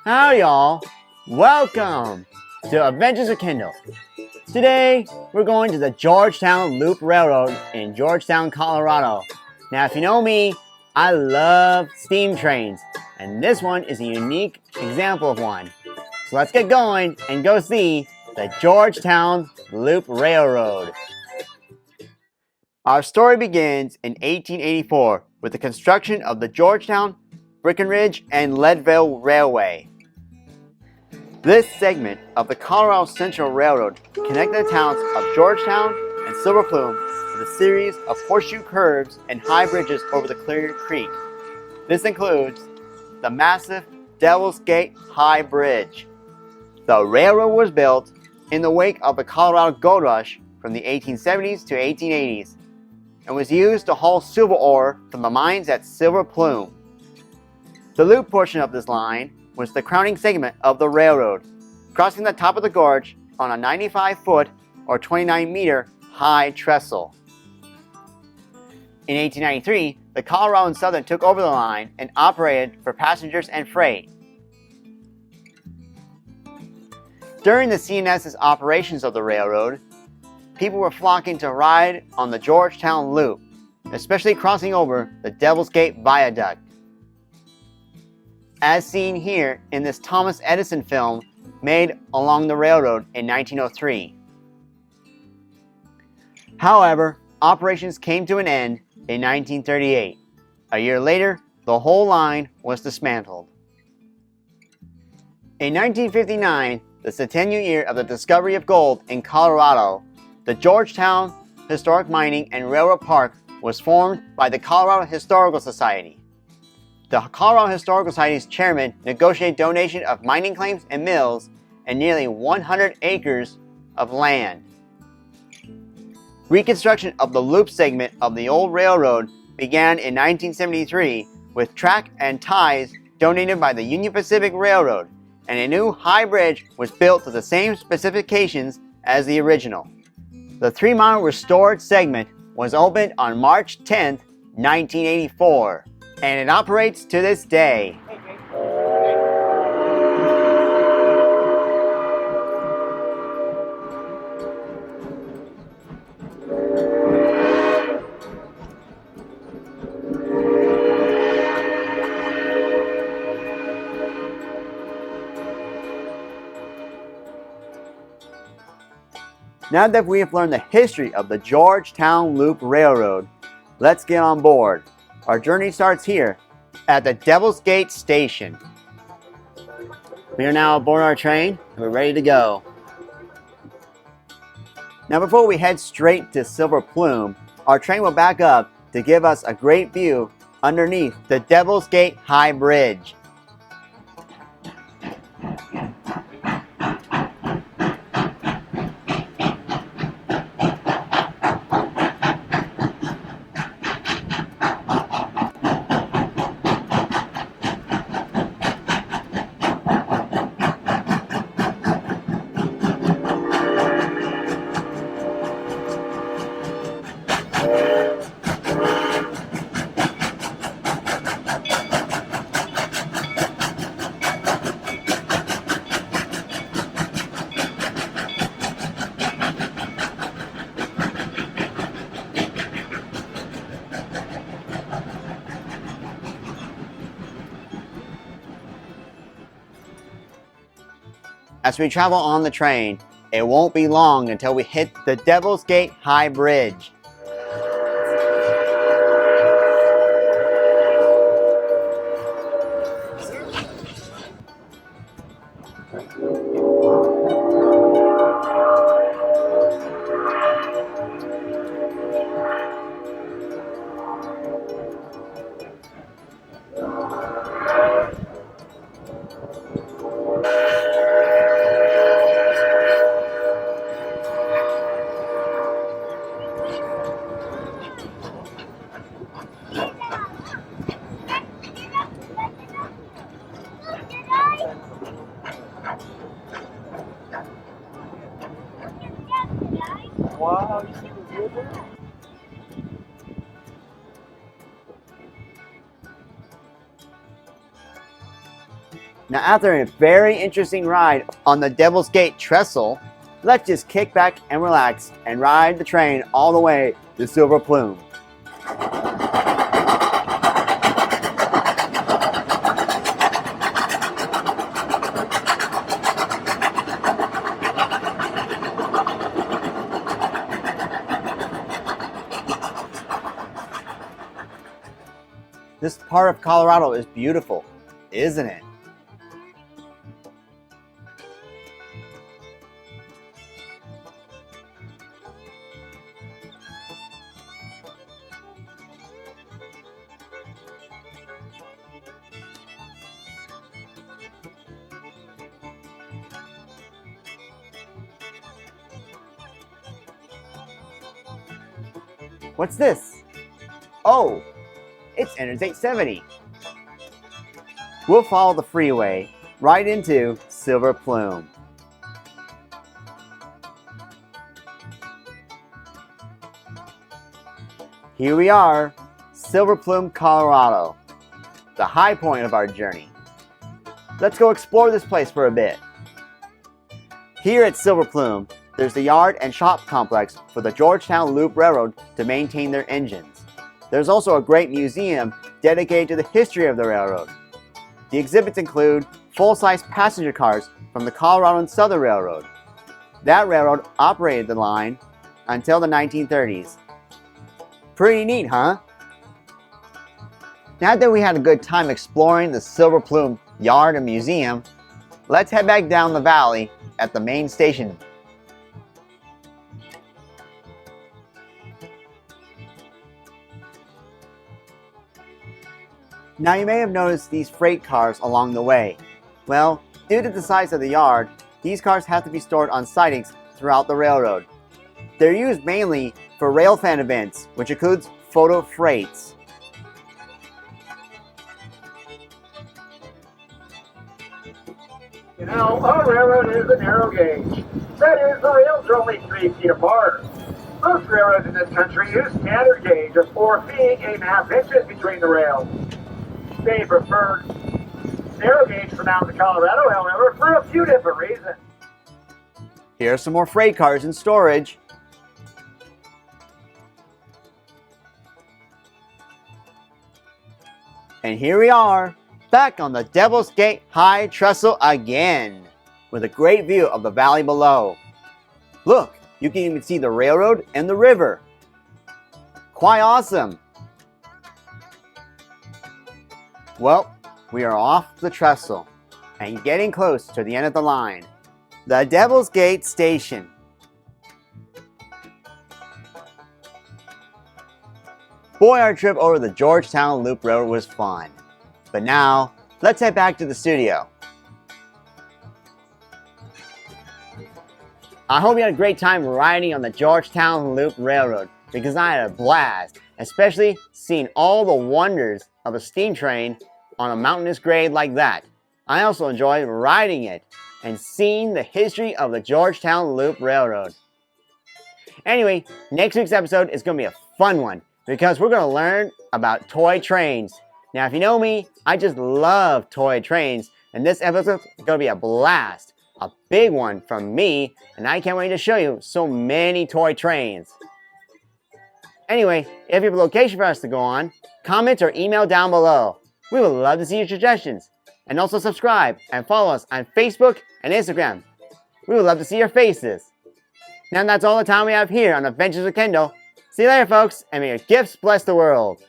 Howdy y'all, welcome to Adventures of Kendall. Today we're going to the Georgetown Loop Railroad in Georgetown, Colorado. Now if you know me, I love steam trains, and this one is a unique example of one. So let's get going and go see the Georgetown Loop Railroad. Our story begins in 1884 with the construction of the Georgetown, Breckenridge, and Leadville Railway. This segment of the Colorado Central Railroad connected the towns of Georgetown and Silver Plume with a series of horseshoe curves and high bridges over the Clear Creek. This includes the massive Devil's Gate High Bridge. The railroad was built in the wake of the Colorado Gold Rush from the 1870s to 1880s and was used to haul silver ore from the mines at Silver Plume. The loop portion of this line was the crowning segment of the railroad, crossing the top of the gorge on a 95-foot or 29-meter high trestle. In 1893, the Colorado and Southern took over the line and operated for passengers and freight. During the CNS's operations of the railroad, people were flocking to ride on the Georgetown Loop, especially crossing over the Devil's Gate Viaduct. As seen here in this Thomas Edison film made along the railroad in 1903. However, operations came to an end in 1938. A year later, the whole line was dismantled. In 1959, the centennial year of the discovery of gold in Colorado, the Georgetown Historic Mining and Railroad Park was formed by the Colorado Historical Society. The Colorado Historical Society's chairman negotiated donation of mining claims and mills and nearly 100 acres of land. Reconstruction of the loop segment of the old railroad began in 1973 with track and ties donated by the Union Pacific Railroad, and a new high bridge was built to the same specifications as the original. The 3-mile restored segment was opened on March 10, 1984, and it operates to this day. Now that we have learned the history of the Georgetown Loop Railroad, let's get on board. Our journey starts here at the Devil's Gate Station. We are now aboard our train and we're ready to go. Now before we head straight to Silver Plume, our train will back up to give us a great view underneath the Devil's Gate High Bridge. As we travel on the train, it won't be long until we hit the Devil's Gate High Bridge. Now after a very interesting ride on the Devil's Gate trestle, let's just kick back and relax and ride the train all the way to Silver Plume. This part of Colorado is beautiful, isn't it? What's this? Oh, it's Interstate 70. We'll follow the freeway right into Silver Plume. Here we are, Silver Plume, Colorado, the high point of our journey. Let's go explore this place for a bit. Here at Silver Plume, there's the yard and shop complex for the Georgetown Loop Railroad to maintain their engines. There's also a great museum dedicated to the history of the railroad. The exhibits include full-size passenger cars from the Colorado and Southern Railroad. That railroad operated the line until the 1930s. Pretty neat, huh? Now that we had a good time exploring the Silver Plume yard and museum, let's head back down the valley at the main station. Now you may have noticed these freight cars along the way. Well, due to the size of the yard, these cars have to be stored on sidings throughout the railroad. They're used mainly for railfan events, which includes photo freights. You know, our railroad is a narrow gauge. That is, the rails are only 3 feet apart. Most railroads in this country use standard gauge of 4 feet, 8.5 inches between the rails. They prefer narrow gauge for down to Colorado, however, for a few different reasons. Here are some more freight cars in storage. And here we are, back on the Devil's Gate High Trestle again, with a great view of the valley below. Look, you can even see the railroad and the river. Quite awesome. Well, we are off the trestle and getting close to the end of the line, the Devil's Gate Station. Boy, our trip over the Georgetown Loop Railroad was fun. But now, let's head back to the studio. I hope you had a great time riding on the Georgetown Loop Railroad, because I had a blast, especially seeing all the wonders of a steam train on a mountainous grade like that. I also enjoyed riding it and seeing the history of the Georgetown Loop Railroad. Anyway, next week's episode is going to be a fun one because we're going to learn about toy trains. Now, if you know me, I just love toy trains, and this episode is going to be a blast. A big one from me, and I can't wait to show you so many toy trains. Anyway, if you have a location for us to go on, comment or email down below. We would love to see your suggestions. And also subscribe and follow us on Facebook and Instagram. We would love to see your faces. Now that's all the time we have here on Adventures with Kendall. See you later, folks, and may your gifts bless the world.